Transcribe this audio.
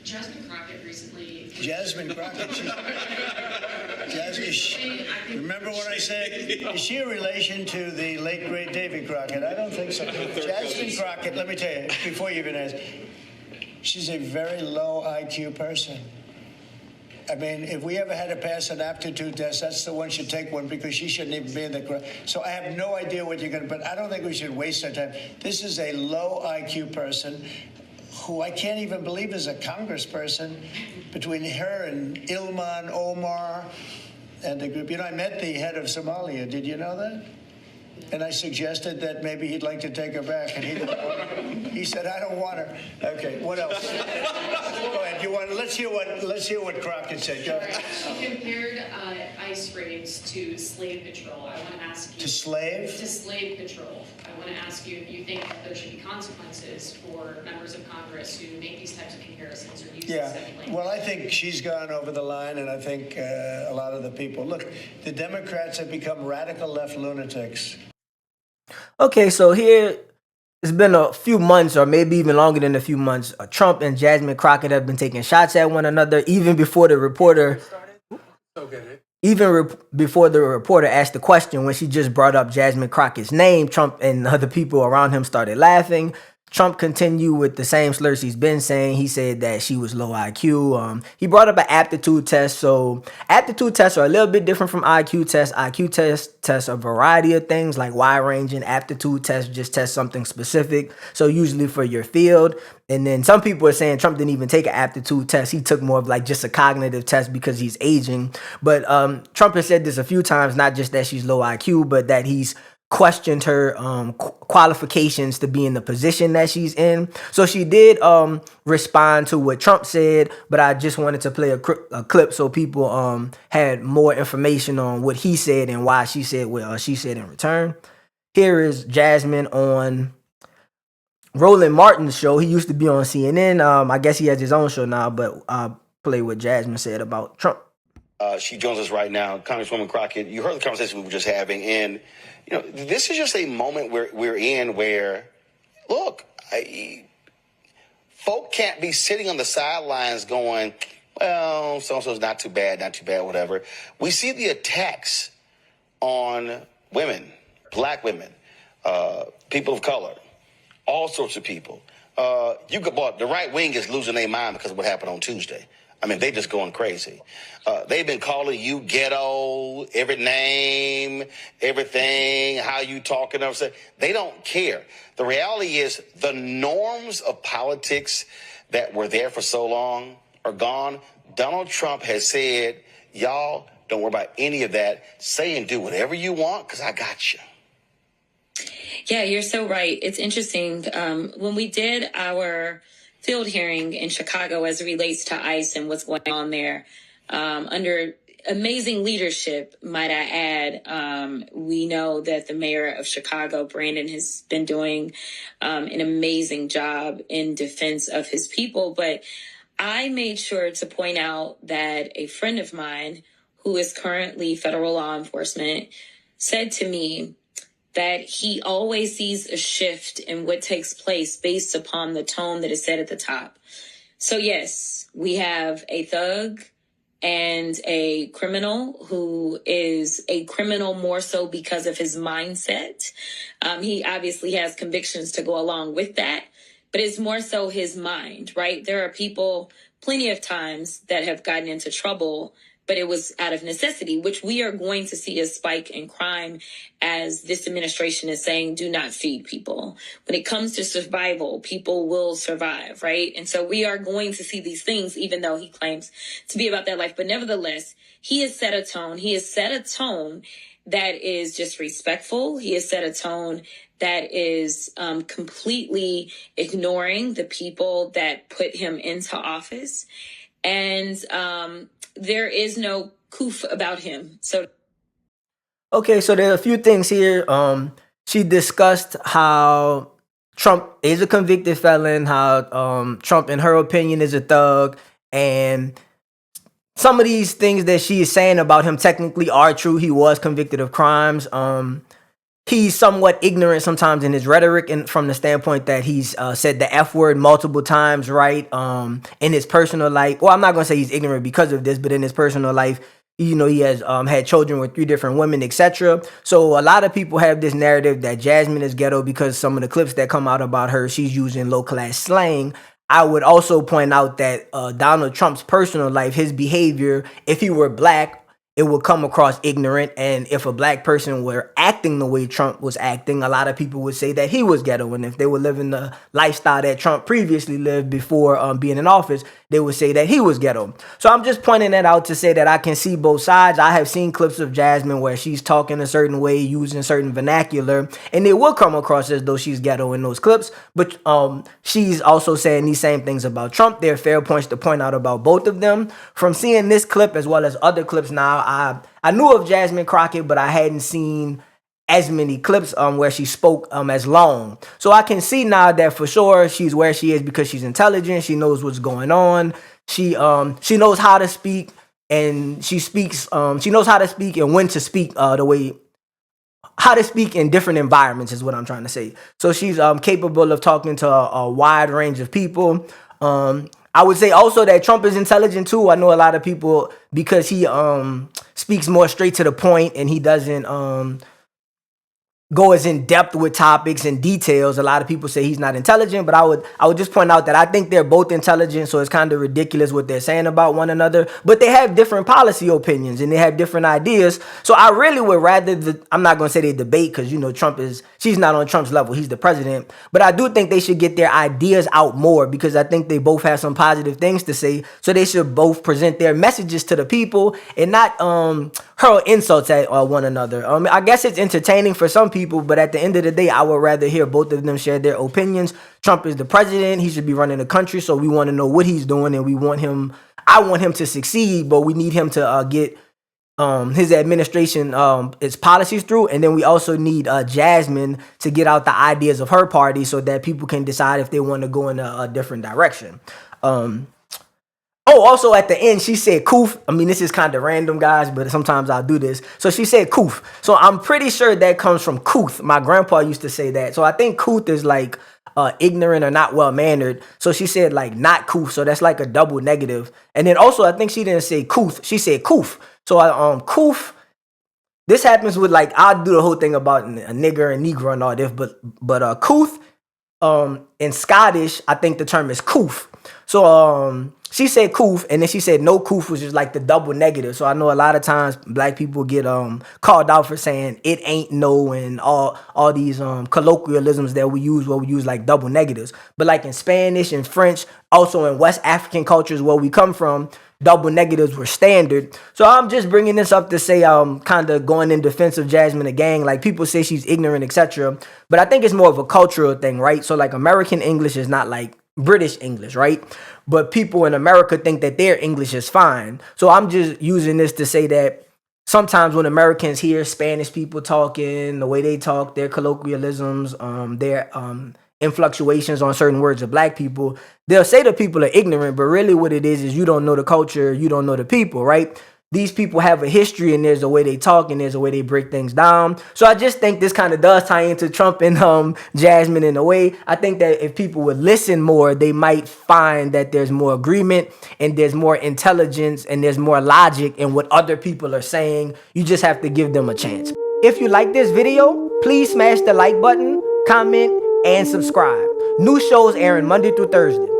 Jasmine Crockett recently. Jasmine Crockett. Remember what I said? Is she a relation to the late, great Davy Crockett? I don't think so. Jasmine Crockett, let me tell you, before you even ask, she's a very low IQ person. I mean, if we ever had to pass an aptitude test, that's the one should take one because she shouldn't even be in the crowd. So I have no idea what you're going to, but I don't think we should waste our time. This is a low IQ person who I can't even believe is a congressperson. Between her and Ilhan Omar and the group. You know, I met the head of Somalia. Did you know that? And I suggested that maybe he'd like to take her back, and he said, "I don't want her." Okay, what else? Go ahead. Let's hear what Crockett said. Go ahead. She compared ICE raids to slave patrol. I want to ask you. To slave? To slave patrol. I want to ask you if you think that there should be consequences for members of Congress who make these types of comparisons or use this type of language. Well, I think she's gone over the line, and I think a lot of the people. Look, the Democrats have become radical left lunatics. Okay, so here it's been a few months, or maybe even longer than a few months. Trump and Jasmine Crockett have been taking shots at one another, even before the reporter. Before the reporter asked the question, when she just brought up Jasmine Crockett's name, Trump and other people around him started laughing. Trump continued with the same slurs he's been saying. He said that she was low IQ. He brought up an aptitude test. So aptitude tests are a little bit different from IQ tests. IQ tests a variety of things like wide ranging. Aptitude tests just test something specific. So usually for your field. And then some people are saying Trump didn't even take an aptitude test. He took more of like just a cognitive test because he's aging. But Trump has said this a few times, not just that she's low IQ, but that he's questioned her qualifications to be in the position that she's in. So she did respond to what Trump said, but I just wanted to play a clip so people had more information on what he said and why she said what she said in return. Here is Jasmine on Roland Martin's show. He used to be on CNN. I guess he has his own show now, but I'll play what Jasmine said about Trump. She joins us right now. Congresswoman Crockett, you heard the conversation we were just having, and you know, this is just a moment we're in where, look, folk can't be sitting on the sidelines going, well, so-and-so's not too bad, whatever. We see the attacks on women, black women, people of color, all sorts of people. The right wing is losing their mind because of what happened on Tuesday. I mean, they just going crazy. They've been calling you ghetto, every name, everything, how you talking. They don't care. The reality is the norms of politics that were there for so long are gone. Donald Trump has said, y'all don't worry about any of that. Say and do whatever you want because I got you. Yeah, you're so right. It's interesting. When we did our field hearing in Chicago as it relates to ICE and what's going on there, under amazing leadership, might I add, we know that the mayor of Chicago, Brandon, has been doing an amazing job in defense of his people. But I made sure to point out that a friend of mine who is currently federal law enforcement said to me that he always sees a shift in what takes place based upon the tone that is set at the top. So yes, we have a thug and a criminal who is a criminal more so because of his mindset. He obviously has convictions to go along with that, but it's more so his mind, right? There are people plenty of times that have gotten into trouble, but it was out of necessity, which we are going to see a spike in crime as this administration is saying, do not feed people. When it comes to survival, people will survive, right? And so we are going to see these things, even though he claims to be about that life. But nevertheless, he has set a tone. He has set a tone that is just respectful. He has set a tone that is completely ignoring the people that put him into office. And there is no coof about him. So, okay, so there are a few things here. She discussed how Trump is a convicted felon, how Trump, in her opinion, is a thug, and some of these things that she is saying about him technically are true. He was convicted of crimes. he's somewhat ignorant sometimes in his rhetoric, and from the standpoint that he's said the F word multiple times, right? In his personal life. Well, I'm not gonna say he's ignorant because of this, but in his personal life, you know, he has had children with 3 different women, etc. So a lot of people have this narrative that Jasmine is ghetto because some of the clips that come out about her, she's using low class slang. I would also point out that Donald Trump's personal life, his behavior, if he were black, it would come across ignorant. And if a black person were acting the way Trump was acting, a lot of people would say that he was ghetto. And if they were living the lifestyle that Trump previously lived before being in office, they would say that he was ghetto. So I'm just pointing that out to say that I can see both sides. I have seen clips of Jasmine where she's talking a certain way, using certain vernacular, and it will come across as though she's ghetto in those clips. But she's also saying these same things about Trump. There are fair points to point out about both of them. From seeing this clip as well as other clips now, I knew of Jasmine Crockett, but I hadn't seen as many clips where she spoke as long. So I can see now that for sure she's where she is because she's intelligent. She knows what's going on. She knows how to speak, and she speaks. She knows how to speak and when to speak how to speak in different environments is what I'm trying to say. So she's capable of talking to a wide range of people. I would say also that Trump is intelligent too. I know a lot of people, because he speaks more straight to the point and he doesn't go as in depth with topics and details. A lot of people say he's not intelligent, but I would just point out that I think they're both intelligent, so it's kind of ridiculous what they're saying about one another, but they have different policy opinions and they have different ideas. So I really would rather, I'm not going to say they debate because, you know, she's not on Trump's level. He's the president, but I do think they should get their ideas out more because I think they both have some positive things to say. So they should both present their messages to the people and not hurl insults at one another. I guess it's entertaining for some people, but at the end of the day, I would rather hear both of them share their opinions. Trump is the president. He should be running the country, so we want to know what he's doing, and I want him to succeed, but we need him to get his administration, its policies through, and then we also need Jasmine to get out the ideas of her party so that people can decide if they want to go in a different direction. Oh, also at the end, she said "coof." I mean, this is kind of random, guys, but sometimes I'll do this. So she said "coof." So I'm pretty sure that comes from "couth." My grandpa used to say that. So I think "couth" is like ignorant or not well-mannered. So she said like "not coof." So that's like a double negative. And then also, I think she didn't say "couth." She said "coof." So "coof." This happens with, like, I'll do the whole thing about a nigger and negro and all this, but "couth" in Scottish, I think the term is "coof." So she said "coof," and then she said "no coof," which is like the double negative. So I know a lot of times black people get called out for saying "it ain't no" and all these colloquialisms that we use where we use like double negatives. But like in Spanish and French, also in West African cultures where we come from, double negatives were standard. So I'm just bringing this up to say I'm kind of going in defense of Jasmine again. Like, people say she's ignorant, etc. But I think it's more of a cultural thing, right? So like American English is not like British English, right? But people in America think that their English is fine. So I'm just using this to say that sometimes when Americans hear Spanish people talking, the way they talk, their colloquialisms, their influctuations on certain words of black people, they'll say that people are ignorant, but really what it is you don't know the culture, you don't know the people, right? These people have a history, and there's a way they talk, and there's a way they break things down. So I just think this kind of does tie into Trump and Jasmine in a way. I think that if people would listen more, they might find that there's more agreement, and there's more intelligence, and there's more logic in what other people are saying. You just have to give them a chance. If you like this video, please smash the like button, comment, and subscribe. New shows airing Monday through Thursday.